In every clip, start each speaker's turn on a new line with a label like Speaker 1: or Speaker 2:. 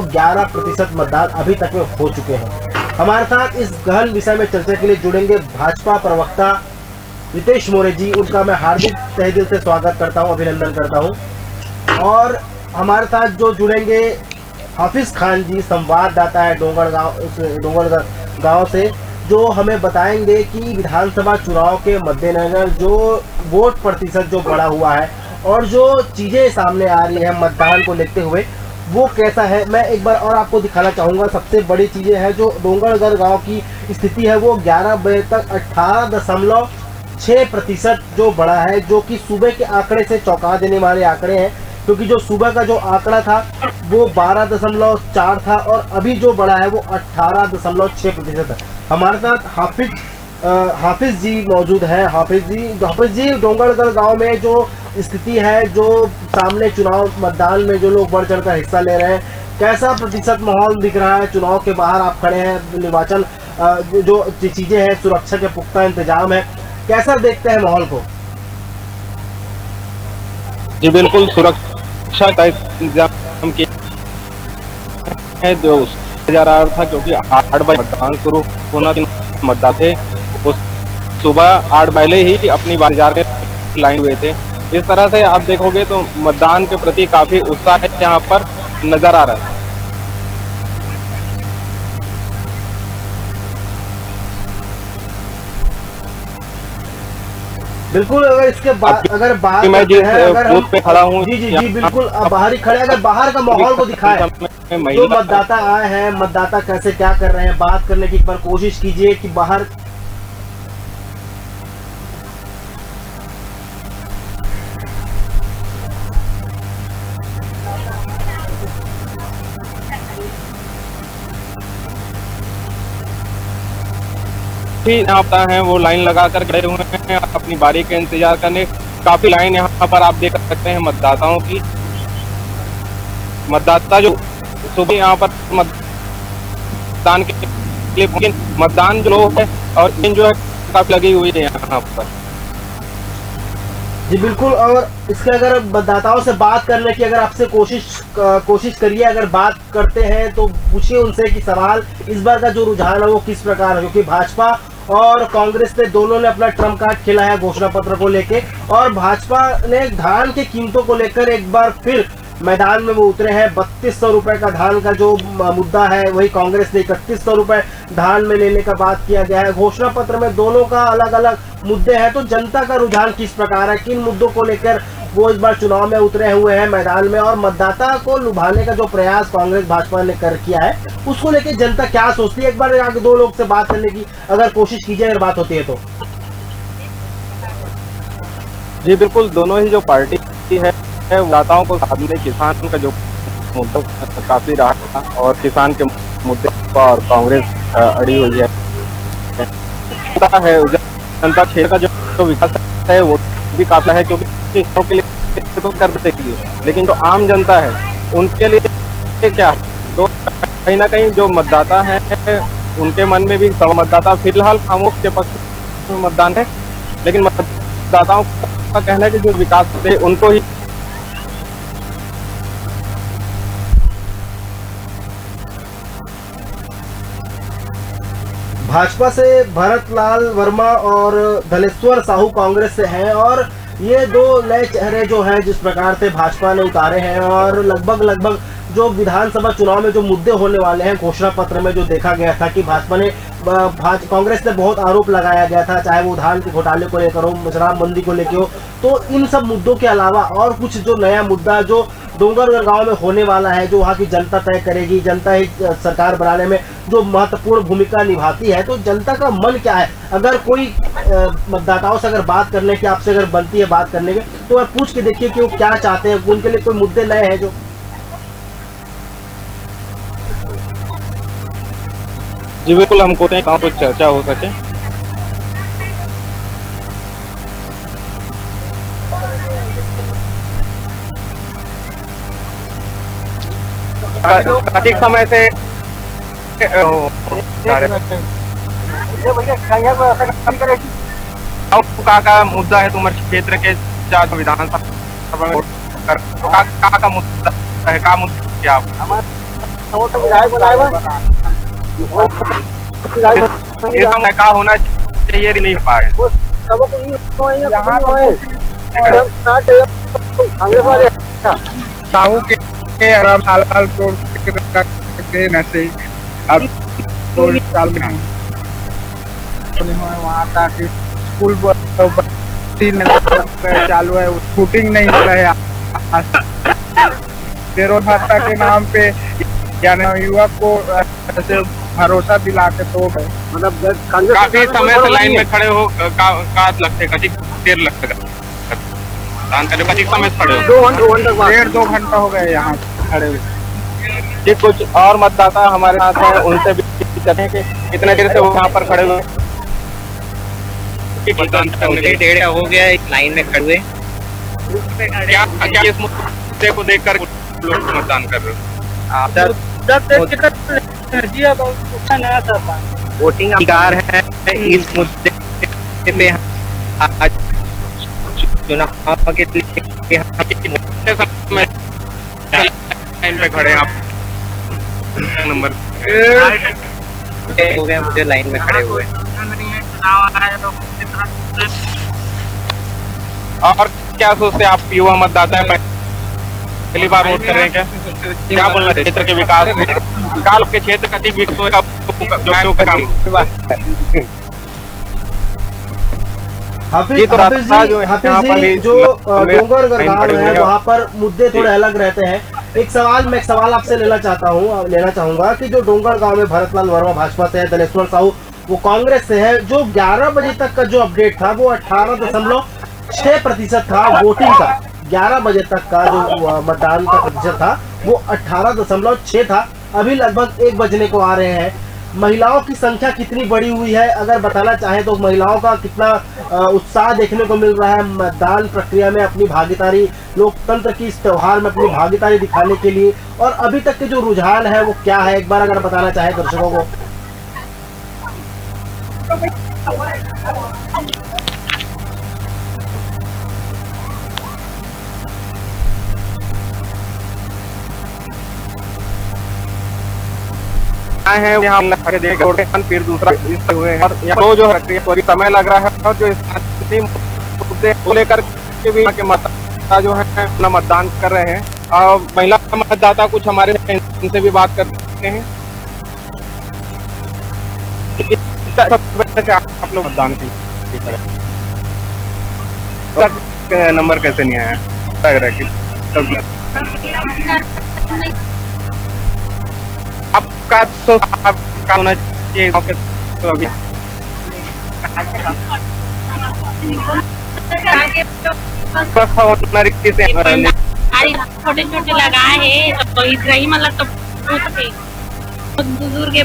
Speaker 1: 11.11% मतदान अभी तक में हो चुके हैं। हमारे साथ इस गहन विषय में चर्चा के लिए जुड़ेंगे भाजपा प्रवक्ता रितेश मौर्य जी। उनका मैं हार्दिक तहे दिल से स्वागत करता हूं, अभिनंदन करता हूं। और हमारे साथ जो जुड़ेंगे हाफिज खान जी, संवाददाता है डोंगरगढ़ गांव से, जो हमें बताएंगे कि विधानसभा चुनाव के मद्देनजर जो वोट प्रतिशत जो बढ़ा हुआ है और जो चीज़ें सामने आ रही है मतदान को लेते हुए, वो कैसा है। मैं एक बार और आपको दिखाना चाहूँगा। सबसे बड़ी चीज़ें हैं जो डोंगरगढ़ गांव की स्थिति है, वो 11 बजे तक 18.6% जो बढ़ा है, जो कि सुबह के आंकड़े से चौंका देने वाले आंकड़े हैं, क्योंकि जो सुबह का जो आंकड़ा था वो 12.4 था और अभी जो बढ़ा है वो 18.6% है। हमारे साथ हाफिज जी मौजूद है। हाफिज जी, डोंगरगढ़ गांव में जो स्थिति है, जो सामने चुनाव मतदान में जो लोग बढ़ चढ़कर हिस्सा ले रहे हैं, कैसा प्रतिशत माहौल दिख रहा है? चुनाव के बाहर आप खड़े हैं, निर्वाचन जो चीजें हैं, सुरक्षा के पुख्ता इंतजाम है, कैसा देखते हैं माहौल को?
Speaker 2: जी बिल्कुल, सुरक्षा का इंतजाम किया है जो जा रहा था, क्योंकि 8 बजे मतदान शुरू होना मतदाता थे, उस सुबह 8 पहले ही अपनी बाजार में लाइन हुए थे। इस तरह से आप देखोगे तो मतदान के प्रति काफी उत्साह है यहाँ पर नजर आ रहा है।
Speaker 1: बिल्कुल, अगर इसके बाद अगर बाहर
Speaker 2: मैं जिस बूथ पे खड़ा हूँ,
Speaker 1: जी बिल्कुल, अब बाहर ही खड़े, अगर बाहर का माहौल को दिखाए, जो मतदाता आए हैं, मतदाता कैसे क्या कर रहे हैं, बात करने की एक बार कोशिश कीजिए कि बाहर।
Speaker 2: यहाँ है वो लाइन लगाकर खड़े हुए हैं अपनी बारी का इंतजार करने। काफी लाइन यहाँ पर आप देख सकते हैं मतदाताओं की। मतदाता जो सुबह यहाँ पर मतदान के लिए मतदान जो है और इन जो है काफी लगी हुई है यहाँ पर।
Speaker 1: जी बिल्कुल, और इसके अगर मतदाताओं से बात करने की अगर आपसे कोशिश करिए, अगर बात करते हैं तो पूछिए उनसे कि सवाल इस बार का जो रुझान है वो किस प्रकार है, क्योंकि भाजपा और कांग्रेस ने दोनों ने अपना ट्रम्प कार्ड खेला है घोषणा पत्र को लेके, और भाजपा ने धान की कीमतों को लेकर एक बार फिर मैदान में वो उतरे हैं। 3200 रुपए का धान का जो मुद्दा है, वही कांग्रेस ने 3100 रुपए धान में लेने का बात किया गया है। घोषणा पत्र में दोनों का अलग अलग मुद्दे हैं, तो जनता का रुझान किस प्रकार है, किन मुद्दों को लेकर वो इस बार चुनाव में उतरे हुए हैं मैदान में, और मतदाता को लुभाने का जो प्रयास कांग्रेस भाजपा ने किया है, उसको लेकर जनता क्या सोचती है? एक बार आगे दो लोग से बात करने की अगर कोशिश कीजिए, अगर बात होती है तो।
Speaker 2: जी बिल्कुल, दोनों ही जो पार्टी है मतदाताओं को सामने किसान का जो मुद्दा काफी रहा था, और किसान के मुद्दे पर कांग्रेस अड़ी हुई है। जनता क्षेत्र का जो विकास है वो भी काफी है, क्योंकि के लिए तो कर सकती है, लेकिन जो आम जनता है उनके लिए क्या है, तो कहीं ना कहीं जो मतदाता है उनके मन में भी मतदाता फिलहाल खामोश के पक्ष में मतदान है, लेकिन मतदाताओं का कहना है कि जो विकास है उनको ही।
Speaker 1: भाजपा से भरत लाल वर्मा और धलेश्वर साहू कांग्रेस से हैं, और ये दो नए चेहरे जो हैं जिस प्रकार से भाजपा ने उतारे हैं, और लगभग जो विधानसभा चुनाव में जो मुद्दे होने वाले हैं घोषणा पत्र में जो देखा गया था कि कांग्रेस ने बहुत आरोप लगाया गया था, चाहे वो धान के घोटाले को लेकर हो, शराबबंदी को लेकर हो, तो इन सब मुद्दों के अलावा और कुछ जो नया मुद्दा जो डोंगरगढ़ गांव में होने वाला है, जो वहाँ की जनता तय करेगी, जनता ही सरकार बनाने में जो महत्वपूर्ण भूमिका निभाती है, तो जनता का मन क्या है? अगर कोई मतदाताओं से अगर बात करने की आपसे अगर बनती है बात करने के, तो आप पूछ के देखिए कि वो क्या चाहते हैं, उनके लिए कोई मुद्दे नए हैं जो।
Speaker 2: जी बिल्कुल, हमको कहाँ कुछ चर्चा हो सके। अधिक समय से का मुद्दा है तुम्हारे क्षेत्र के विधानसभा में का मुद्दा है, का मुद्दा क्या इसका का होना चाहिए नहीं हो पाए।
Speaker 3: साहू के आराम साल तो नशे अब 2 साल में वहाँ तक स्कूल चालू है, शूटिंग नहीं हो रहा है। बेरोजगार के नाम पे यानी युवक को ऐसे भरोसा दिला के तो मतलब
Speaker 2: काफी समय से लाइन में खड़े हो का लगते कभी देर लगता दान करने कभी समय से खड़े हो
Speaker 3: 1.5-2 घंटा हो गए यहाँ खड़े हुए।
Speaker 2: जी कुछ और मतदाता हमारे साथ हैं, उनसे भी कहें कि कितने देर से वो वहाँ पर खड़े हुए?
Speaker 4: डेढ़ हो गया एक लाइन में खड़े हुए।
Speaker 2: क्या इस मुद्दे को देखकर लोग मतदान कर रहे हो?
Speaker 4: वोटिंग अधिकार है, इस मुद्दे पे आज चुनाव के लिए
Speaker 2: लाइन पे खड़े हैं आप नंबर
Speaker 4: हो गया मुझे लाइन में खड़े हुए।
Speaker 2: और क्या सोचते हैं आप युवा मतदाता है, पहली बार वोट कर रहे हैं क्या बोलना है क्षेत्र के विकास में? काल के क्षेत्र का विकास का काम
Speaker 1: हाफिज जी जो डोंगरगढ़ गाँव है वहाँ पर मुद्दे थोड़े अलग रहते हैं। एक सवाल आपसे लेना चाहूंगा कि जो डोंगरगढ़ गाँव में भरतलाल वर्मा भाजपा से है, धनेश्वर साहू वो कांग्रेस से है, जो 11 बजे तक का जो अपडेट था वो 18.6% था वोटिंग का। 11 बजे तक का जो मतदान का प्रतिशत था वो 18.6 था। अभी लगभग 1 बजने को आ रहे हैं। महिलाओं की संख्या कितनी बढ़ी हुई है अगर बताना चाहें तो महिलाओं का कितना उत्साह देखने को मिल रहा है मतदान प्रक्रिया में अपनी भागीदारी, लोकतंत्र की इस त्योहार में अपनी भागीदारी दिखाने के लिए, और अभी तक के जो रुझान है वो क्या है, एक बार अगर बताना चाहें दर्शकों को।
Speaker 2: है यहाँ फिर दूसरा हुए हैं और यहाँ जो है थोड़ी समय लग रहा है, और जो मुद्दे को लेकर के भी के मतदाता जो है अपना मतदान कर रहे हैं। और महिला मतदाता कुछ हमारे इनसे भी बात करते हैं। आप लोग मतदान की नंबर कैसे नहीं आया लग रहा है आपका तो आपका होना चाहिए तो अभी
Speaker 5: छोटे छोटे लगाए है तो रही मतलब तो बुजुर्ग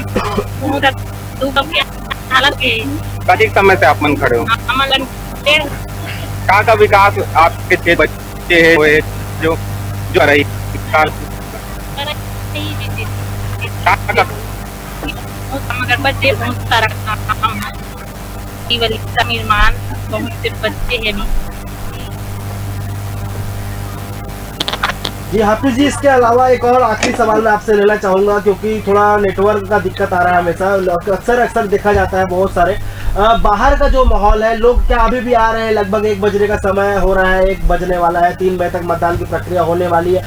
Speaker 5: हालत के
Speaker 2: काफी समय से आप मन खड़े हो। कहाँ का विकास आपके क्षेत्र बच्चे है जो जो रही
Speaker 5: मगर बच्चे बहुत सारा काम निर्माण बहुत से बच्चे हैं भी।
Speaker 1: जी हाफिज जी, इसके अलावा एक और आखिरी सवाल मैं आपसे लेना चाहूंगा क्योंकि थोड़ा नेटवर्क का दिक्कत आ रहा है हमेशा, अक्सर देखा जाता है बहुत सारे बाहर का जो माहौल है, लोग क्या अभी भी आ रहे हैं? लगभग 1 बजने का समय हो रहा है, 1 बजने वाला है, 3 बजे तक मतदान की प्रक्रिया होने वाली है।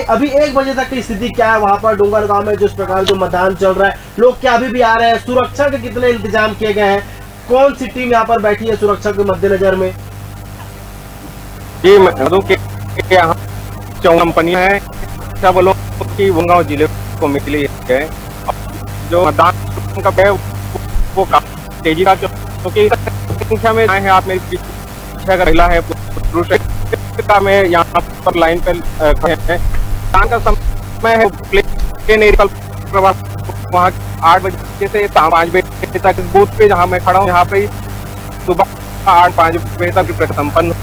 Speaker 1: अभी 1 बजे तक की स्थिति क्या है वहाँ पर डोंगरगढ़ गाँव में? जिस प्रकार जो मतदान चल रहा है, लोग क्या अभी भी आ रहे हैं? सुरक्षा के कितने इंतजाम किए गए हैं? कौन सी टीम यहाँ पर बैठी है सुरक्षा के मद्देनजर में?
Speaker 2: जी यहाँ कंपनी है सब लोग की वनगांव जिले को मिली है। जो मतदान का है वो तेजी का क्योंकि संख्या में है, आप मेरी पीछे अगर महिला है पुरुष का में यहाँ पर लाइन पे खड़े हैं। मतदान का समय है प्लेन एरिया प्रवास वहाँ 8 बजे से 5 बजे तक बूथ पे जहाँ मैं खड़ा हूँ यहाँ पे सुबह 8-5 बजे तक संपन्न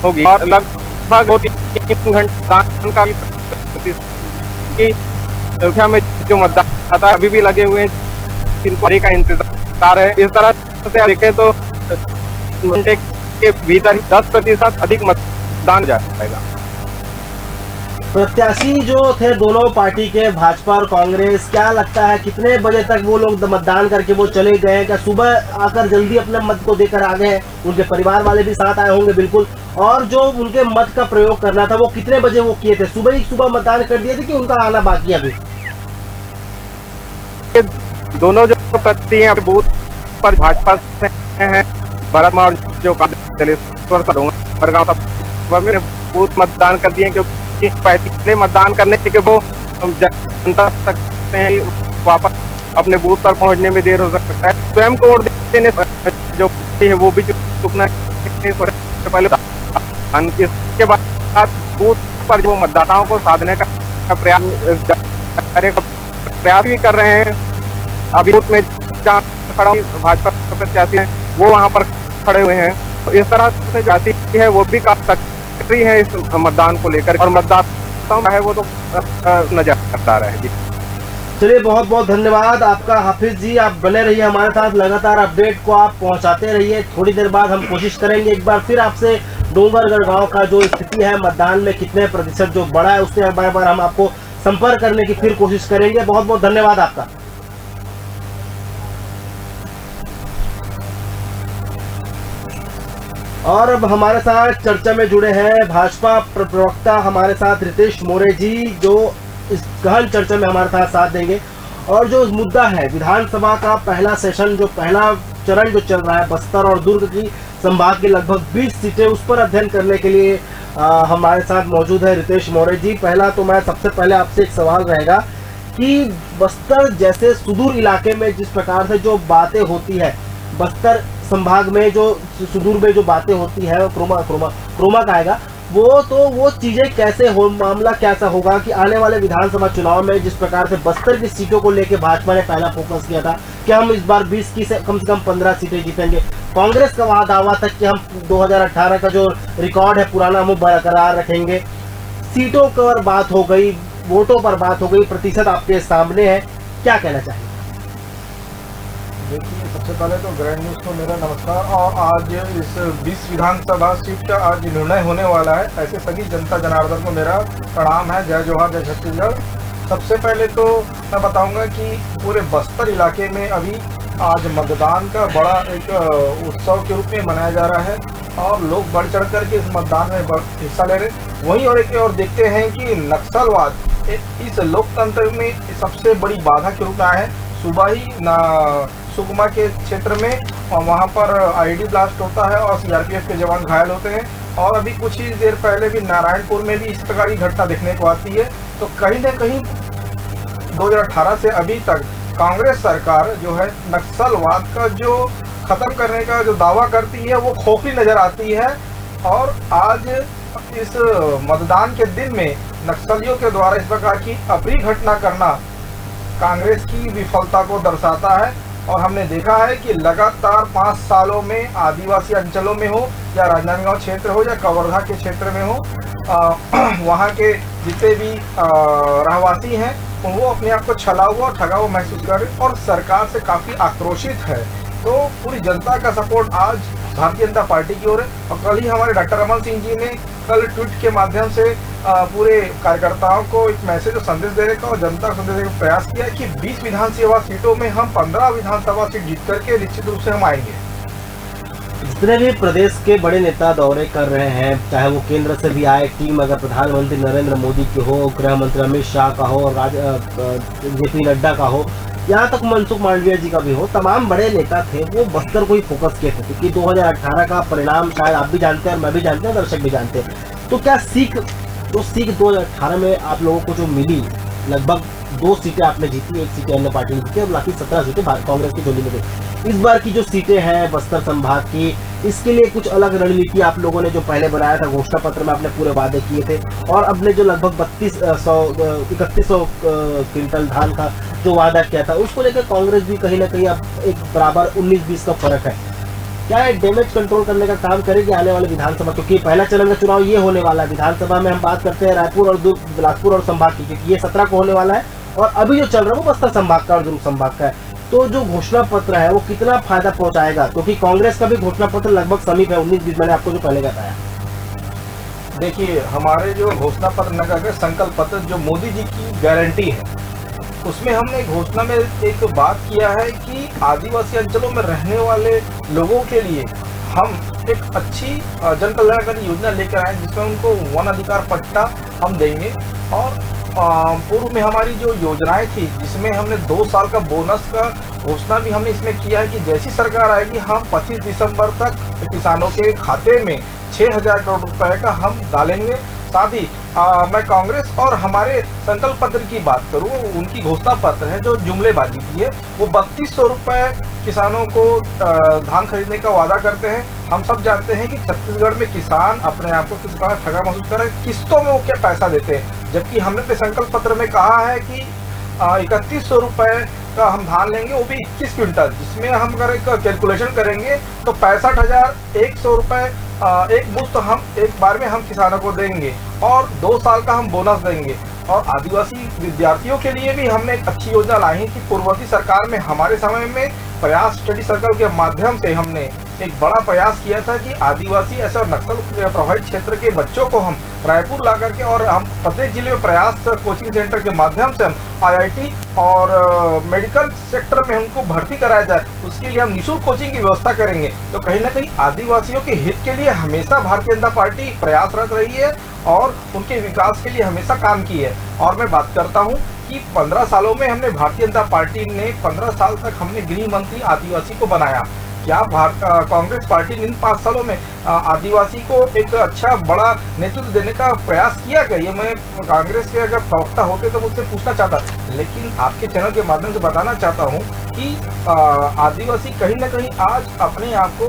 Speaker 2: होगी और लगभग 3 घंटा का संख्या में जो मतदाता अभी भी लगे हुए हैं जिनको का इंतजार है। इस तरह से देखें तो घंटे के भीतर 10% अधिक मतदान जा पाएगा।
Speaker 1: प्रत्याशी जो थे दोनों पार्टी के, भाजपा और कांग्रेस, क्या लगता है कितने बजे तक वो लोग मतदान करके वो चले गए हैं? क्या सुबह आकर जल्दी अपने मत को देकर आ गए? उनके परिवार वाले भी साथ आए होंगे बिल्कुल। और जो उनके मत का प्रयोग करना था वो कितने बजे वो किए थे? सुबह मतदान कर दिए थे कि उनका आना बाकी है अभी?
Speaker 2: दोनों जो प्रत्याशी हैं बूथ पर भाजपा से हैं, भरतमा और जो बूथ मतदान कर दिए, क्योंकि पहले मतदान करने के वो जनता सकते हैं वापस अपने बूथ पर पहुंचने में देर हो सकता है। स्वयं को वोट देने जो है वो भी चुकना पहले, इसके बाद बूथ पर जो मतदाताओं को साधने का प्रयास भी कर रहे हैं। अभी बूथ में जहाँ खड़ा भाजपा प्रत्याशी हैं वो वहाँ पर खड़े हुए हैं। तो इस तरह से जाती है वो भी काफी सक्रिय है इस मतदान को लेकर, और मतदाताओं है वो तो नजर आता रहे। जी
Speaker 1: चलिए, बहुत बहुत धन्यवाद आपका हाफिज जी। आप बने रहिए हमारे साथ, लगातार अपडेट को आप पहुंचाते रहिए। थोड़ी देर बाद हम कोशिश करेंगे एक बार फिर आपसे डोंगरगढ़ गांव का जो स्थिति है, मतदान में कितने प्रतिशत जो बढ़ा है, उससे बार हम आपको संपर्क करने की फिर कोशिश करेंगे। बहुत बहुत धन्यवाद आपका। और अब हमारे साथ चर्चा में जुड़े हैं भाजपा प्रवक्ता हमारे साथ रितेश मोरे जी, जो इस गहन चर्चा में हमारे साथ देंगे। और जो मुद्दा है विधानसभा का पहला सेशन, जो पहला चरण जो चल रहा है, बस्तर और दुर्ग की संभाग की लगभग 20 सीटें, उस पर अध्ययन करने के लिए हमारे साथ मौजूद है रितेश मोरे जी। पहला तो मैं सबसे पहले आपसे एक सवाल रहेगा कि बस्तर जैसे सुदूर इलाके में जिस प्रकार से जो बातें होती है, बस्तर संभाग में जो सुदूर में जो बातें होती है, क्रोमा का आएगा वो चीजें कैसे हो, मामला कैसा होगा कि आने वाले विधानसभा चुनाव में जिस प्रकार से बस्तर की सीटों को लेकर भाजपा ने पहला फोकस किया था कि हम इस बार 20 की से कम 15 सीटें जीतेंगे। कांग्रेस का वहां दावा था कि हम 2018 का जो रिकॉर्ड है पुराना वो बरकरार रखेंगे। सीटों पर बात हो गई, वोटों पर बात हो गई, प्रतिशत आपके सामने है, क्या कहना चाहिए?
Speaker 6: देखिए, सबसे पहले तो ग्रैंड न्यूज़ को मेरा नमस्कार। और आज इस 20 विधानसभा सीट का आज निर्णय होने वाला है, ऐसे सभी जनता जनार्दन को मेरा प्रणाम है। जय जोहार, जय छत्तीसगढ़। सबसे पहले तो मैं बताऊंगा कि पूरे बस्तर इलाके में अभी आज मतदान का बड़ा एक उत्सव के रूप में मनाया जा रहा है और लोग बढ़ चढ़ कर के इस मतदान में हिस्सा ले रहे। वहीं और देखते हैं कि नक्सलवाद इस लोकतंत्र में सबसे बड़ी बाधा के रूप में आया है। सुबह ही सुकमा के क्षेत्र में वहाँ पर आईडी ब्लास्ट होता है और सीआरपीएफ के जवान घायल होते हैं, और अभी कुछ ही देर पहले भी नारायणपुर में भी इस प्रकार की घटना देखने को आती है। तो कहीं न कहीं 2018 से अभी तक कांग्रेस सरकार जो है नक्सलवाद का जो खत्म करने का जो दावा करती है वो खोखली नजर आती है। और आज इस मतदान के दिन में नक्सलियों के द्वारा इस प्रकार की अप्रिय घटना करना कांग्रेस की विफलता को दर्शाता है। और हमने देखा है कि लगातार 5 सालों में आदिवासी अंचलों में हो या राजनांदगांव क्षेत्र हो या कवर्धा के क्षेत्र में हो, वहाँ के जितने भी रहवासी हैं वो अपने आप को छला हुआ और ठगा हुआ महसूस कर रहे और सरकार से काफ़ी आक्रोशित है। तो पूरी जनता का सपोर्ट आज भारतीय जनता पार्टी की ओर है। और कल ही हमारे डॉक्टर रमन सिंह जी ने कल ट्वीट के माध्यम से पूरे कार्यकर्ताओं को एक मैसेज और संदेश देने का और जनता को संदेश देने का प्रयास किया कि 20 विधानसभा सीटों में हम 15 विधानसभा सीट जीत करके निश्चित रूप से हम आएंगे।
Speaker 1: जितने भी प्रदेश के बड़े नेता दौरे कर रहे हैं, चाहे वो केंद्र से भी आए टीम, अगर प्रधानमंत्री नरेंद्र मोदी की हो, गृह मंत्री अमित शाह का हो, जेपी नड्डा का हो, यहाँ तक मनसुख मांडविया जी का भी हो, तमाम बड़े नेता थे वो बस्तर को ही फोकस किए थे, क्योंकि 2018 का परिणाम शायद आप भी जानते हैं और मैं भी जानते हैं, दर्शक भी जानते हैं। तो क्या सीख 2018 में आप लोगों को जो मिली, लगभग 2 सीटें आपने जीती, 1 सीटें अन्य पार्टी ने जीती और बाकी 17 सीटें कांग्रेस की झोली में गई। इस बार की जो सीटें हैं बस्तर संभाग की, इसके लिए कुछ अलग रणनीति आप लोगों ने जो पहले बनाया था, घोषणा पत्र में आपने पूरे वादे किए थे, और अपने जो लगभग 3100 क्विंटल धान का जो वादा किया था, उसको लेकर कांग्रेस भी कहीं ना कहीं अब एक बराबर 19-20 का फर्क है। क्या डैमेज कंट्रोल करने का काम करेगी आने वाले विधानसभा, क्योंकि पहला चरण का चुनाव ये होने वाला है। विधानसभा में हम बात करते हैं रायपुर और बिलासपुर और संभाग की, क्योंकि ये 17 को होने वाला है, और अभी जो चल रहा है वो बस्तर संभाग का और दुर्ग संभाग का है। तो जो घोषणा पत्र है वो कितना फायदा पहुंचाएगा, क्योंकि कांग्रेस का भी घोषणा पत्र लगभग समीप है 19-20, मैंने आपको जो पहले बताया।
Speaker 6: देखिए, हमारे जो घोषणा पत्र न करके संकल्प पत्र जो मोदी जी की गारंटी है, उसमें हमने घोषणा में एक बात किया है कि आदिवासी अंचलों में रहने वाले लोगों के लिए हम एक अच्छी जन कल्याणकारी योजना लेकर आए, जिसमें उनको वन अधिकार पट्टा हम देंगे। और पूर्व में हमारी जो योजनाएं थी, जिसमें हमने 2 साल का बोनस का घोषणा भी हमने इसमें किया है कि जैसी सरकार आएगी हम 25 दिसंबर तक किसानों के खाते में 6,000 करोड़ रुपए का हम डालेंगे। साथ ही मैं कांग्रेस और हमारे संकल्प पत्र की बात करूं, उनकी घोषणा पत्र है जो जुमलेबाजी की है। वो 3200 रुपए किसानों को धान खरीदने का वादा करते हैं। हम सब जानते हैं कि छत्तीसगढ़ में किसान अपने आप को किस प्रकार ठगा महसूस कर रहे हैं, किस्तों में वो क्या पैसा देते हैं, जबकि हमने अपने संकल्प पत्र में कहा है कि 3100 रुपए का हम धान लेंगे, वो भी 21 क्विंटल, जिसमें हम अगर एक कैलकुलेशन करेंगे तो 65,100 रुपए एक मुश्त हम एक बार में हम किसानों को देंगे और 2 साल का हम बोनस देंगे। और आदिवासी विद्यार्थियों के लिए भी हमने एक अच्छी योजना लाई है कि पूर्ववर्ती सरकार में हमारे समय में प्रयास स्टडी सर्कल के माध्यम से हमने एक बड़ा प्रयास किया था कि आदिवासी ऐसे नक्सल प्रभावित क्षेत्र के बच्चों को हम रायपुर ला करके और हम प्रत्येक जिले में प्रयास कोचिंग सेंटर के माध्यम से हम IIT और मेडिकल सेक्टर में उनको भर्ती कराया जाए। उसके लिए हम निःशुल्क कोचिंग की व्यवस्था करेंगे। तो कहीं ना कहीं आदिवासियों के हित के लिए हमेशा भारतीय जनता पार्टी प्रयासरत रही है और उनके विकास के लिए हमेशा काम की है। और मैं बात करता हूँ कि 15 सालों में हमने भारतीय जनता पार्टी ने 15 साल तक हमने गृह मंत्री आदिवासी को बनाया। क्या कांग्रेस पार्टी ने इन 5 सालों में आदिवासी को एक अच्छा बड़ा नेतृत्व देने का प्रयास किया गया? ये मैं कांग्रेस के अगर प्रवक्ता होते तो मुझसे पूछना चाहता, लेकिन आपके चैनल के माध्यम से बताना चाहता हूँ कि आदिवासी कहीं ना कहीं आज अपने आप को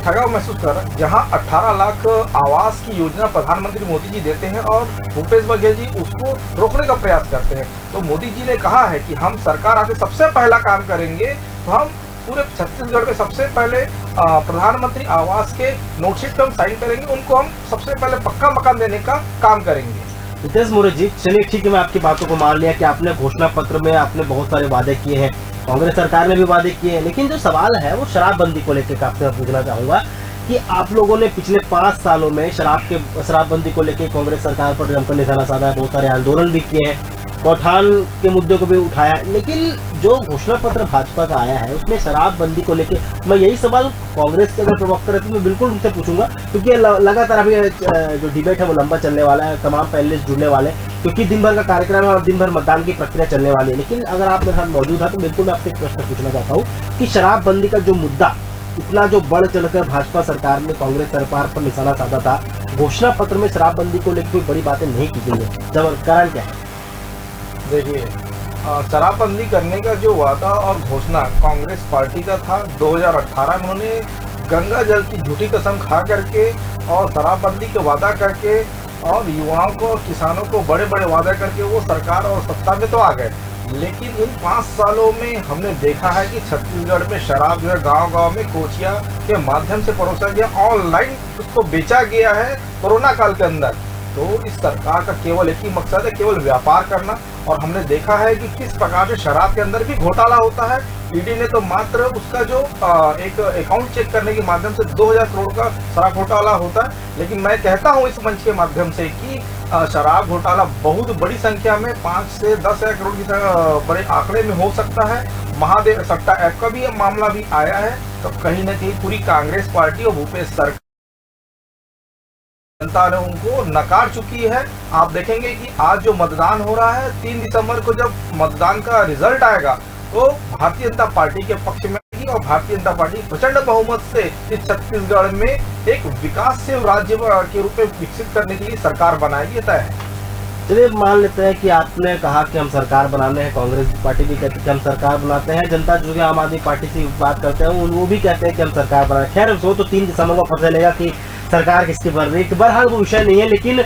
Speaker 6: ठगा महसूस कर रहा है। जहाँ 18 लाख आवास की योजना प्रधानमंत्री मोदी जी देते हैं और भूपेश बघेल जी उसको रोकने का प्रयास करते हैं, तो मोदी जी ने कहा है कि हम सरकार आके सबसे पहला काम करेंगे तो हम पूरे छत्तीसगढ़ में सबसे पहले प्रधानमंत्री आवास के नोटशीट पर हम साइन करेंगे, उनको हम सबसे पहले पक्का मकान देने का काम करेंगे।
Speaker 1: हितेश मोरे जी, चलिए ठीक है, मैं आपकी बातों को मान लिया कि आपने घोषणा पत्र में आपने बहुत सारे वादे किए हैं, कांग्रेस सरकार ने भी वादे किए हैं, लेकिन जो सवाल है वो शराबबंदी को लेकर आपसे पूछना चाहूंगा कि आप लोगों ने पिछले 5 सालों में शराबबंदी को लेकर कांग्रेस सरकार पर जमकर निशाना साधा है, बहुत सारे आंदोलन भी किए हैं, गौठान के मुद्दे को भी उठाया, लेकिन जो घोषणा पत्र भाजपा का आया है उसमें शराबबंदी को लेके मैं यही सवाल कांग्रेस के अगर प्रवक्ता रहते मैं बिल्कुल उनसे पूछूंगा, क्योंकि लगातार अभी जो डिबेट है वो लंबा चलने वाला है, तमाम पैनलिस्ट जुड़ने वाले, क्योंकि दिन भर का कार्यक्रम है और दिन भर मतदान की प्रक्रिया चलने वाली है। लेकिन अगर आप मेरे साथ मौजूद है तो बिल्कुल मैं आपसे एक प्रश्न पूछना चाहता हूँ कि शराबबंदी का जो मुद्दा इतना जो बढ़ चढ़कर भाजपा सरकार ने कांग्रेस सरकार पर निशाना साधा था, घोषणा पत्र में शराबबंदी को लेकर कोई बड़ी बातें नहीं की गई है, जब कारण क्या है?
Speaker 6: देखिए, शराबबंदी करने का जो वादा और घोषणा कांग्रेस पार्टी का था 2018 में, उन्होंने गंगा जल की झूठी कसम खा करके और शराबबंदी के वादा करके और युवाओं को किसानों को बड़े बड़े वादा करके वो सरकार और सत्ता में तो आ गए। लेकिन इन 5 सालों में हमने देखा है कि छत्तीसगढ़ में शराब जो है गाँव-गाँव में कोचिया के माध्यम से परोसा गया, ऑनलाइन उसको बेचा गया है कोरोना काल के अंदर। तो इस सरकार का केवल एक ही मकसद है, केवल व्यापार करना। और हमने देखा है कि किस प्रकार से शराब के अंदर भी घोटाला होता है। ईडी ने तो मात्र उसका जो एक अकाउंट चेक करने के माध्यम से 2000 करोड़ का शराब घोटाला होता है। लेकिन मैं कहता हूं इस मंच के माध्यम से कि शराब घोटाला बहुत बड़ी संख्या में 5 से 10,000 करोड़ की बड़े आंकड़े में हो सकता है। महादेव सट्टा ऐप का भी मामला भी आया है। तो कहीं ना कहीं पूरी कांग्रेस पार्टी और भूपेश सरकार जनता ने उनको नकार चुकी है। आप देखेंगे कि आज जो मतदान हो रहा है 3 दिसंबर को जब मतदान का रिजल्ट आएगा तो भारतीय जनता पार्टी के पक्ष में आएगी और भारतीय जनता पार्टी प्रचंड बहुमत से इस छत्तीसगढ़ में एक विकासशील राज्य के रूप में विकसित करने के लिए सरकार बनाएगी, तय है।
Speaker 1: चलिए मान लेते हैं कि आपने कहा कि हम सरकार बनाने हैं, कांग्रेस पार्टी भी कहती है कि हम सरकार बनाते हैं, जनता जो कि आम आदमी पार्टी से बात करते हैं वो भी कहते हैं कि हम सरकार बनाए। खैर वो तो 3 दिसंबर को पता चलेगा कि सरकार किसकी बन रही है, बहरहाल वो विषय नहीं है। लेकिन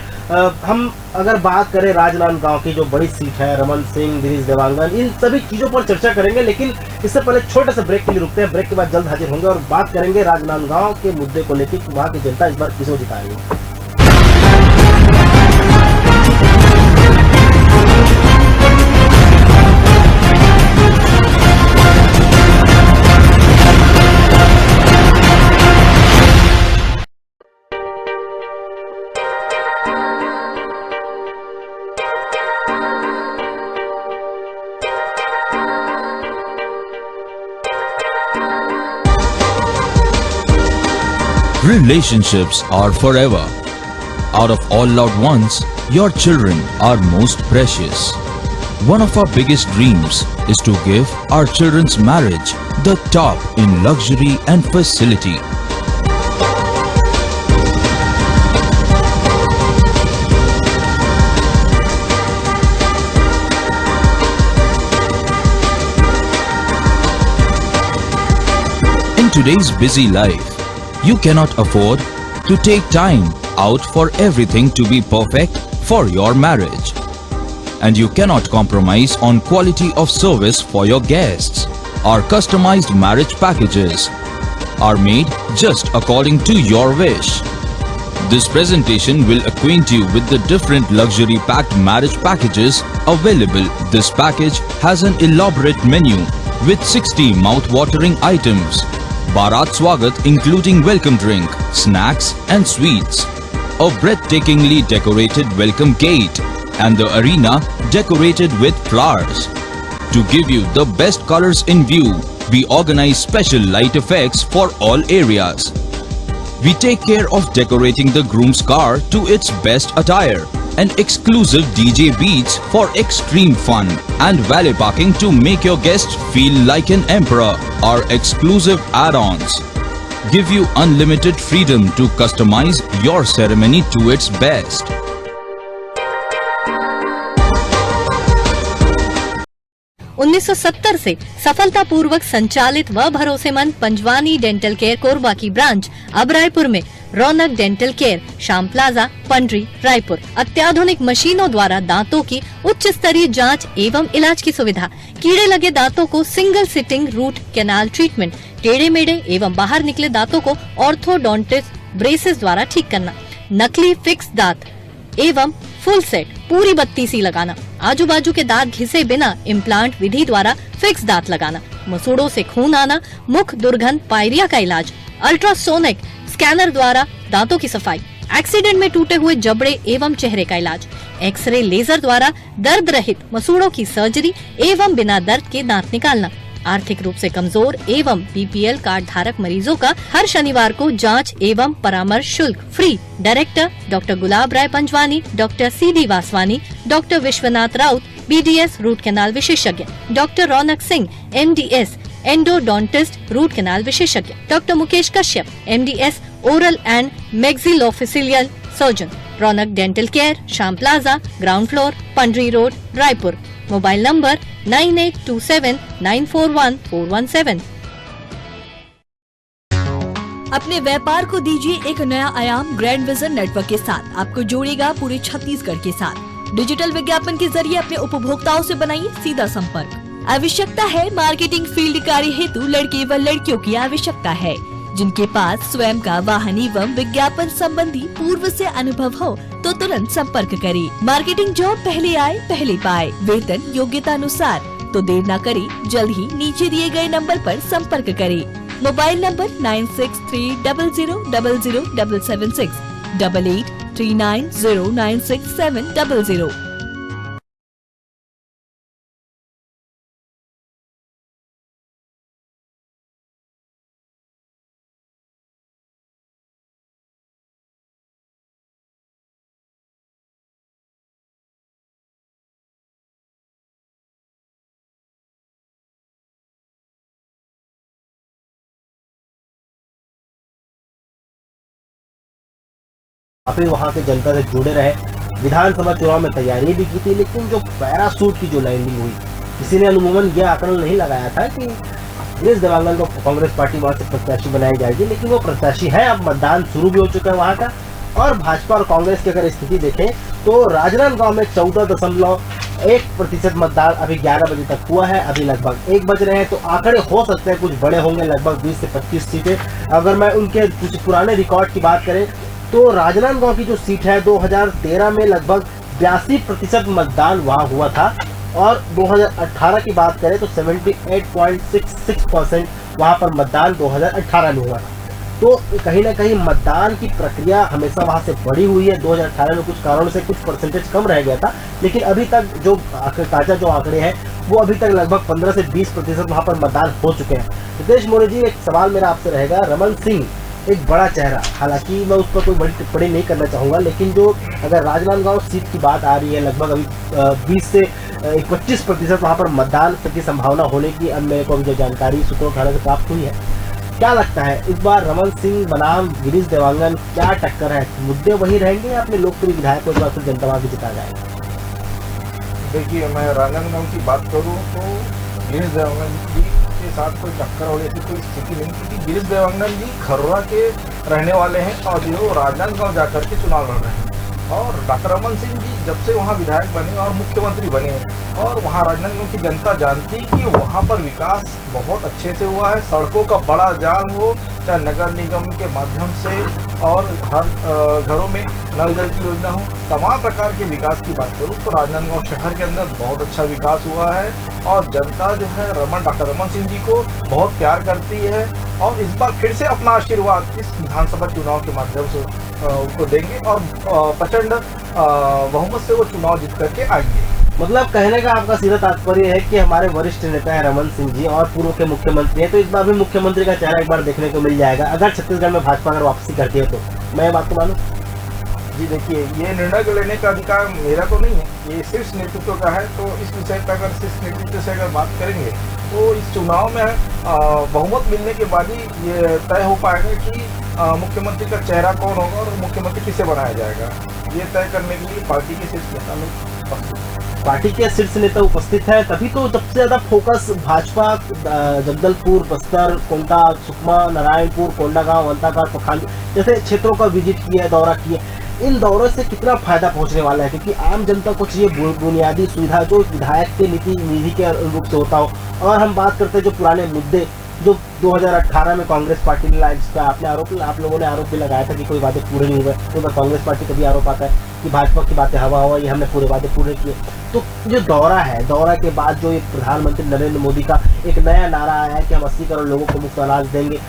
Speaker 1: हम अगर बात करें राजनांदगांव की जो बड़ी सीट है, रमन सिंह, गिरीश देवांगन, इन सभी चीज़ों पर चर्चा करेंगे। लेकिन इससे पहले छोटे से ब्रेक के लिए रुकते हैं। ब्रेक के बाद जल्द हाजिर होंगे और बात करेंगे राजनांदगांव के मुद्दे को लेकर कि वहाँ की जनता इस बार किसको जिता रही है।
Speaker 7: Relationships are forever. Out of all loved ones, your children are most precious. One of our biggest dreams is to give our children's marriage the top in luxury and facility. In today's busy life, you cannot afford to take time out for everything to be perfect for your marriage. And you cannot compromise on quality of service for your guests. Our customized marriage packages are made just according to your wish. This presentation will acquaint you with the different luxury packed marriage packages available. This package has an elaborate menu with 60 mouth-watering items. Bharat Swagat including welcome drink, snacks and sweets. A breathtakingly decorated welcome gate and the arena decorated with flowers. To give you the best colors in view, we organize special light effects for all areas. We take care of decorating the groom's car to its best attire and exclusive DJ beats for extreme fun and valet parking to make your guests feel like an emperor. Our exclusive add-ons give you unlimited freedom to customize your ceremony to its best.
Speaker 8: उन्नीस 1970 से सफलतापूर्वक संचालित व भरोसेमंद Panjwani dental care Korba की branch अब रायपुर में Raunak dental care, Shyam plaza, Pandri, Raipur. अत्याधुनिक मशीनों द्वारा दांतों की उच्च स्तरीय जांच एवं इलाज की सुविधा, कीड़े लगे दांतों को single sitting root canal treatment, टेढ़े मेढ़े एवं बाहर निकले दांतों को ऑर्थोडोंटिस्ट ब्रेसेस द्वारा ठीक करना, नकली फिक्स दांत एवं फुल सेट पूरी 32 लगाना, आजू बाजू के दांत घिसे बिना इम्प्लांट विधि द्वारा फिक्स दांत लगाना, मसूड़ों से खून आना, मुख दुर्गंध, पायरिया का इलाज, अल्ट्रासोनिक स्कैनर द्वारा दांतों की सफाई, एक्सीडेंट में टूटे हुए जबड़े एवं चेहरे का इलाज, एक्सरे लेजर द्वारा दर्द रहित मसूड़ों की सर्जरी एवं बिना दर्द के दांत निकालना। आर्थिक रूप से कमजोर एवं बीपीएल कार्ड धारक मरीजों का हर शनिवार को जांच एवं परामर्श शुल्क free. Director doctor Gulab Rai Panjwani, doctor C D Vaswani, doctor Vishwanath Raut, BDS root canal विशेषज्ञ, doctor Raunak Singh, MDS endodontist root canal विशेषज्ञ, doctor Mukesh Kashyap, MDS oral and maxillofacial surgeon. Raunak dental care, Shyam plaza, ground floor, Pandri road, Raipur. Mobile number 9827941417।
Speaker 9: अपने व्यापार को दीजिए एक नया आयाम। ग्रैंड विजन नेटवर्क के साथ आपको जोड़ेगा पूरे छत्तीसगढ़ के साथ। डिजिटल विज्ञापन के जरिए अपने उपभोक्ताओं से बनाइए सीधा संपर्क। आवश्यकता है मार्केटिंग फील्ड कार्य हेतु लड़के व लड़कियों की आवश्यकता है जिनके पास स्वयं का वाहन एवं विज्ञापन संबंधी पूर्व से अनुभव हो तो तुरंत संपर्क करें। मार्केटिंग जॉब पहले आए पहले पाए, वेतन योग्यता अनुसार। तो देर न करें, जल्द ही नीचे दिए गए नंबर पर संपर्क करें। Mobile number 9630007776 8839096700।
Speaker 1: आप वहाँ के जनता से जुड़े रहे। विधानसभा चुनाव में तैयारी भी की थी, लेकिन जो पैरासूट की जो लैंडिंग हुई, किसी ने अनुमान यह आकलन नहीं लगाया था कि दिनेश देवांगन को कांग्रेस पार्टी वहाँ से प्रत्याशी बनाई जाएगी, लेकिन वो प्रत्याशी है। अब मतदान शुरू भी हो चुका है वहाँ का। और भाजपा और कांग्रेस की अगर स्थिति देखें तो राजनांदगांव में 14.1% मतदान अभी 11 बजे तक हुआ है। अभी लगभग 1 बज रहे हैं, तो आंकड़े हो सकते हैं कुछ बड़े होंगे, लगभग 20 से 25 सीटें। अगर मैं उनके कुछ पुराने रिकॉर्ड की बात करें तो राजनांदगांव की जो सीट है 2013 में लगभग 82% मतदान वहाँ हुआ था, और 2018 की बात करें तो 78.66% वहाँ पर मतदान 2018 में हुआ था। तो कहीं ना कहीं मतदान की प्रक्रिया हमेशा वहाँ से बढ़ी हुई है। 2018 में कुछ कारणों से कुछ परसेंटेज कम रह गया था, लेकिन अभी तक जो ताज़ा जो आंकड़े हैं वो अभी तक लगभग 15 से 20% वहाँ पर मतदान हो चुके हैं। रितेश मोरे जी, एक सवाल मेरा आपसे रहेगा, रमन सिंह एक बड़ा चेहरा, हालांकि मैं उस पर कोई बड़ी टिप्पणी नहीं करना चाहूँगा, लेकिन जो अगर राजनांदगांव सीट की बात आ रही है, लगभग अभी 20 से 25% वहाँ पर मतदान की संभावना होने की अब मेरे को अभी जो जानकारी सूत्रों थाना से प्राप्त हुई है। क्या लगता है इस बार रमन सिंह बनाम गिरीश देवांगन क्या टक्कर है? मुद्दे वही रहेंगे या अपने लोकप्रिय विधायक को इस बार फिर जनता वहाँ भी जिता जाएगा?
Speaker 6: देखिए, मैं राजनांदगांव की बात करूं तो गिरीश देवांगन जी के साथ कोई टक्कर और ऐसी कोई स्थिति नहीं, क्योंकि गिरीश देवांगन जी खर्रा के रहने वाले हैं और जो राजनांदगांव जाकर के चुनाव लड़ रहे हैं। और डॉक्टर रमन सिंह जी जब से वहाँ विधायक बने और मुख्यमंत्री बने और वहाँ राजनांदगांव की जनता जानती कि वहाँ पर विकास बहुत अच्छे से हुआ है। सड़कों का बड़ा जाल हो, चाहे नगर निगम के माध्यम से और हर घरों में नल जल की योजना हो, तमाम प्रकार के विकास की बात करूँ तो राजनांदगांव शहर के अंदर बहुत अच्छा विकास हुआ है और जनता जो है डॉक्टर रमन सिंह जी को बहुत प्यार करती है और इस बार फिर से अपना आशीर्वाद इस विधानसभा चुनाव के माध्यम से उनको देंगे और प्रचंड बहुमत से वो चुनाव जीत करके आएंगे।
Speaker 1: मतलब कहने का आपका सीधा तात्पर्य है कि हमारे वरिष्ठ नेता है रमन सिंह जी और पूर्व के मुख्यमंत्री हैं, तो इस बार भी मुख्यमंत्री का चेहरा एक बार देखने को मिल जाएगा अगर छत्तीसगढ़ में भाजपा अगर वापसी करती है तो। मैं बात को मानूं?
Speaker 6: जी देखिए, ये निर्णय लेने का अधिकार मेरा तो नहीं है, ये शीर्ष नेतृत्व का है। तो इस विषय पर अगर शीर्ष नेतृत्व से अगर बात करेंगे तो इस चुनाव में बहुमत मिलने के बाद ही ये तय हो पाएगा कि मुख्यमंत्री का चेहरा कौन होगा और मुख्यमंत्री किसे बनाया जाएगा। ये तय करने के लिए पार्टी के शीर्ष नेता लोग
Speaker 1: पार्टी के शीर्ष नेता उपस्थित है, तभी तो सबसे ज्यादा फोकस भाजपा जगदलपुर, बस्तर, कोंटा, सुकमा, नारायणपुर, कोंडागांव, अंतागढ़, पखांजूर जैसे क्षेत्रों का विजिट किया, दौरा किया। इन दौरों से कितना फायदा पहुंचने वाला है, क्योंकि आम जनता को चाहिए बुनियादी सुविधा जो विधायक के निधि के अनुरूप से होता हो। और हम बात करते हैं जो पुराने मुद्दे जो 2018 में कांग्रेस पार्टी ने लाया, जिसका आप लोगों ने आरोप भी लगाया था कि कोई वादे पूरे नहीं हुए, तो कांग्रेस पार्टी का भी आरोप आता है कि भाजपा की बातें हवा हुआ, ये हमने पूरे वादे पूरे किए। तो जो दौरा है, दौरा के बाद जो प्रधानमंत्री नरेंद्र मोदी का एक नया नारा आया है कि हम 80 करोड़ लोगों को मुफ्त अनाज देंगे,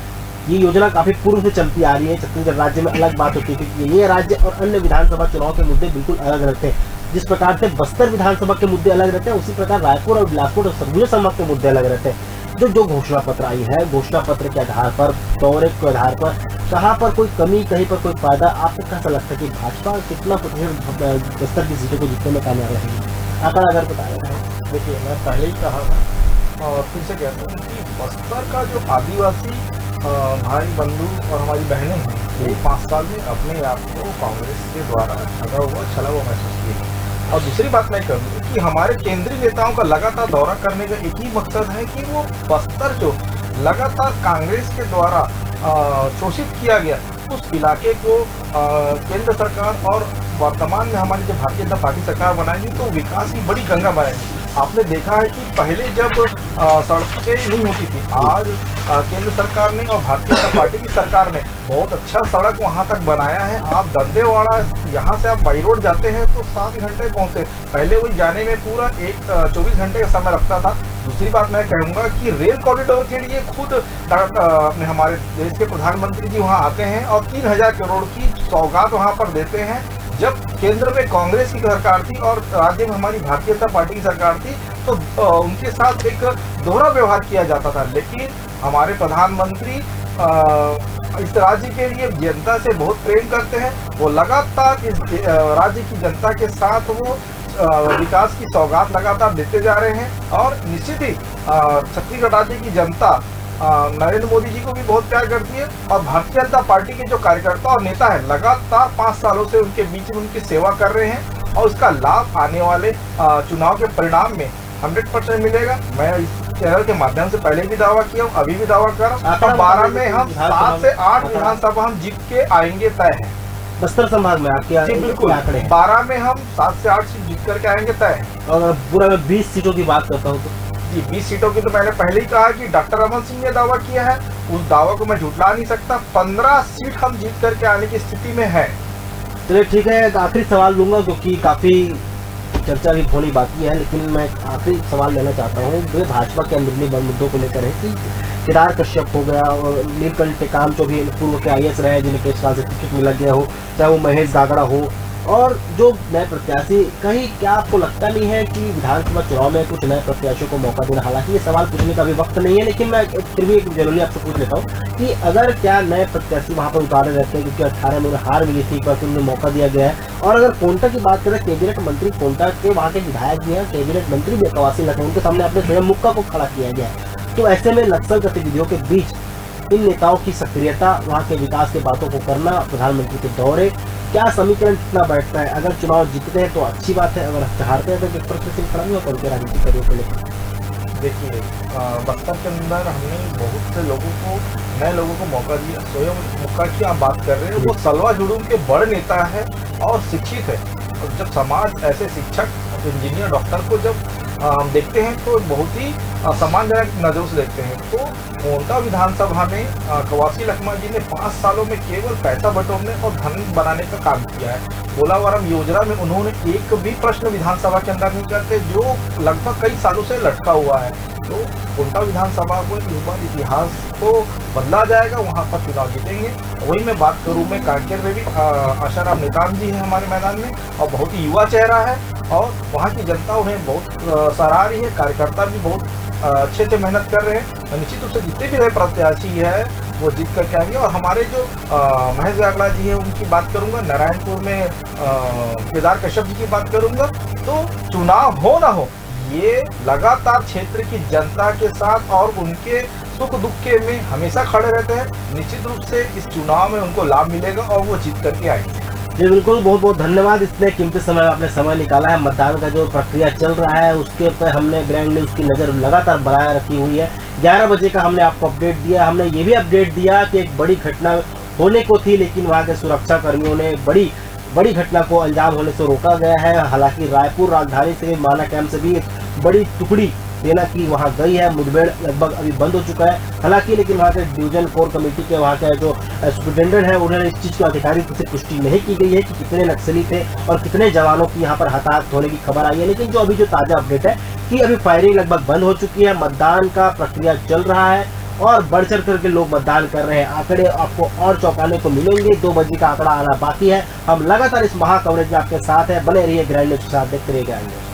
Speaker 1: ये योजना काफी पूर्व से चलती आ रही है। छत्तीसगढ़ राज्य में अलग बात होती है क्योंकि ये राज्य और अन्य विधानसभा चुनाव के मुद्दे बिल्कुल अलग रहते हैं। जिस प्रकार से बस्तर विधानसभा के मुद्दे अलग रहते हैं, उसी प्रकार रायपुर और बिलासपुर और सरगुजा संभाग के मुद्दे अलग रहते हैं। जो घोषणा पत्र आई है, घोषणा पत्र के आधार पर, दौरे के आधार पर कहाँ पर कोई कमी, कहीं पर कोई फायदा, आपको कैसा लगता है कि भाजपा कितना प्रतिशत बस्तर की सीटों को जीतने में कामयाब रहेगी? आंकड़ा अगर बता रहे हैं।
Speaker 6: देखिए, मैं पहले ही कहा था और फिर से कहता हूँ कि बस्तर का जो आदिवासी भाई बंधु और हमारी बहनें हैं, वो 5 साल में अपने आप को कांग्रेस के द्वारा छला हुआ महसूस किए। और दूसरी बात मैं कहूँ कि हमारे केंद्रीय नेताओं का लगातार दौरा करने का एक ही मकसद है कि वो बस्तर जो लगातार कांग्रेस के द्वारा शोषित किया गया, उस इलाके को केंद्र सरकार और वर्तमान में हमारी जब भारतीय जनता पार्टी सरकार बनाएगी तो विकास की बड़ी गंगा बनेगी। आपने देखा है कि पहले जब सड़कें नहीं होती थी, आज केंद्र सरकार ने और भारतीय जनता पार्टी की सरकार ने बहुत अच्छा सड़क वहां तक बनाया है। आप दंतेवाड़ा यहाँ से आप बाई रोड जाते हैं तो 7 घंटे पहुँचते, पहले वही जाने में पूरा 24 घंटे का समय लगता था। दूसरी बात मैं कहूँगा कि रेल कॉरिडोर के लिए खुद हमारे देश के प्रधानमंत्री जी वहाँ आते हैं और 3000 करोड़ की सौगात वहाँ पर देते हैं। जब केंद्र में कांग्रेस की सरकार थी और राज्य में हमारी भारतीय जनता पार्टी की सरकार थी तो उनके साथ एक दोहरा व्यवहार किया जाता था। लेकिन हमारे प्रधानमंत्री इस राज्य के लिए जनता से बहुत प्रेम करते हैं, वो लगातार इस राज्य की जनता के साथ वो विकास की सौगात लगातार देते जा रहे हैं। और निश्चित ही छत्तीसगढ़ राज्य की जनता नरेंद्र मोदी जी को भी बहुत प्यार करती है और भारतीय जनता पार्टी के जो कार्यकर्ता और नेता है लगातार 5 सालों से उनके बीच में उनकी सेवा कर रहे हैं और उसका लाभ आने वाले चुनाव के परिणाम में 100% मिलेगा। मैं इस चैनल के माध्यम से पहले भी दावा किया हूँ, अभी भी दावा कर रहा हूँ। 12 में हम 7 से 8 विधानसभा हम जीत के आएंगे तय है।
Speaker 1: बस्तर संभाग में आपके
Speaker 6: जी बिल्कुल, 12 में हम 7 से 8 सीट जीत करके आएंगे तय है।
Speaker 1: और पूरा मैं 20 सीटों की बात करता हूँ तो
Speaker 6: जी 20 सीटों की तो मैंने पहले ही कहा कि डॉक्टर रमन सिंह ने दावा किया है, उस दावा को मैं झुठला नहीं सकता। 15 सीट हम जीत करके आने की स्थिति में है।
Speaker 1: चलिए ठीक है, एक आखिरी सवाल लूंगा क्योंकि काफी चर्चा भी होनी बाकी है, लेकिन मैं आखिरी सवाल लेना चाहता हूँ जो भाजपा के अंदरूनी मुद्दों को लेकर है कि केदार कश्यप हो गया और नीलकंठ टेकाम जो भी पूर्व के IAS रहे जिन्हें केशकाल से टिकट मिला गया हो, चाहे वो महेश गागड़ा हो और जो नए प्रत्याशी, कहीं क्या आपको लगता नहीं है कि विधानसभा चुनाव में कुछ नए प्रत्याशियों को मौका देना, हालांकि ये सवाल पूछने का भी वक्त नहीं है, लेकिन मैं फिर भी एक जनरली आपसे पूछ लेता हूँ कि अगर क्या नए प्रत्याशी वहाँ पर उतारे रहते हैं, क्योंकि 18 में हार मिली थी, पर उन्हें मौका दिया गया है। और अगर कोंटा की बात करें, कैबिनेट मंत्री कोंटा के वहाँ के विधायक भी हैं, कैबिनेट मंत्री भी कवासी लखनऊ, उनके सामने अपने स्वयं मुक्का को खड़ा किया गया है। तो ऐसे में नक्सल गतिविधियों के बीच इन नेताओं की सक्रियता, वहाँ के विकास के बातों को करना, प्रधानमंत्री के दौरे, क्या समीकरण कितना बैठता है? अगर चुनाव जीतते हैं तो अच्छी बात है, अगर हारते हैं तो किस प्रश्न से खड़ा नहीं होता उनके राजनीतिक करियर को लेकर?
Speaker 6: देखिए, बस्तर के अंदर हमने बहुत से लोगों को, नए लोगों को मौका दिया। स्वयं मुक्का की आप बात कर रहे हैं, वो सलवा जुड़ूम के बड़े नेता है और शिक्षित है। और जब समाज ऐसे शिक्षक, इंजीनियर, डॉक्टर को जब हम देखते हैं तो बहुत ही सम्मानजनक नजरों से देखते हैं। तो कोंटा विधानसभा में कवासी लखमा जी ने 5 सालों में केवल पैसा बटोरने और धन बनाने का काम किया है। पोलावरम योजना में उन्होंने एक भी प्रश्न विधानसभा के अंदर नहीं करते, जो लगभग कई सालों से लटका हुआ है। तो कोंटा विधानसभा को इस बार इतिहास को बदला जाएगा, वहाँ पर चुनाव जीतेंगे। वही मैं बात करूँ, मैं कांकेर में भी आशाराम नेताम जी हैं हमारे मैदान में, और बहुत ही युवा चेहरा है, और वहाँ की जनता उन्हें बहुत सराह रही है। कार्यकर्ता भी बहुत अच्छे से मेहनत कर रहे हैं। निश्चित रूप से जितने भी नए प्रत्याशी है वो जीत करके आएंगे। और हमारे जो महेश गागला जी हैं, उनकी बात करूंगा, नारायणपुर में केदार कश्यप जी की बात करूंगा। तो चुनाव हो ना हो, ये लगातार क्षेत्र की जनता के साथ और उनके सुख दुख के में हमेशा खड़े रहते हैं। निश्चित रूप से इस चुनाव में उनको लाभ मिलेगा और वो जीत करके आएंगे।
Speaker 1: जी बिल्कुल, बहुत बहुत धन्यवाद, इतने कीमती समय आपने समय निकाला है। मतदान का जो प्रक्रिया चल रहा है उसके पर हमने ग्रैंड न्यूज़ की नज़र लगातार बनाए रखी हुई है। 11 बजे का हमने आपको अपडेट दिया। हमने ये भी अपडेट दिया कि एक बड़ी घटना होने को थी, लेकिन वहाँ के सुरक्षा कर्मियों ने बड़ी घटना को अंजाम होने से रोका गया है। हालांकि रायपुर राजधानी से, माना कैंप से भी एक बड़ी टुकड़ी सेना की वहाँ गई है। मुठभेड़ लगभग अभी बंद हो चुका है हालांकि, लेकिन वहाँ के डिवीजन कोर कमेटी के वहाँ के जो सुपरिटेंडेंट है, उन्होंने इस चीज़ को आधिकारिक रूप से पुष्टि नहीं की गई है कि कितने नक्सली थे और कितने जवानों की यहाँ पर हताहत होने की खबर आई है। लेकिन जो अभी जो ताज़ा अपडेट है कि अभी फायरिंग लगभग बंद हो चुकी है, मतदान का प्रक्रिया चल रहा है और बढ़ चढ़ करके लोग मतदान कर रहे हैं। आंकड़े आपको और चौंकाने को मिलेंगे। 2 बजे का आंकड़ा आना बाकी है। हम लगातार इस महा कवरेज में आपके साथ है। बने रहिए ग्रैंड न्यूज़ के साथ, देखते रहिए ग्रैंड न्यूज़।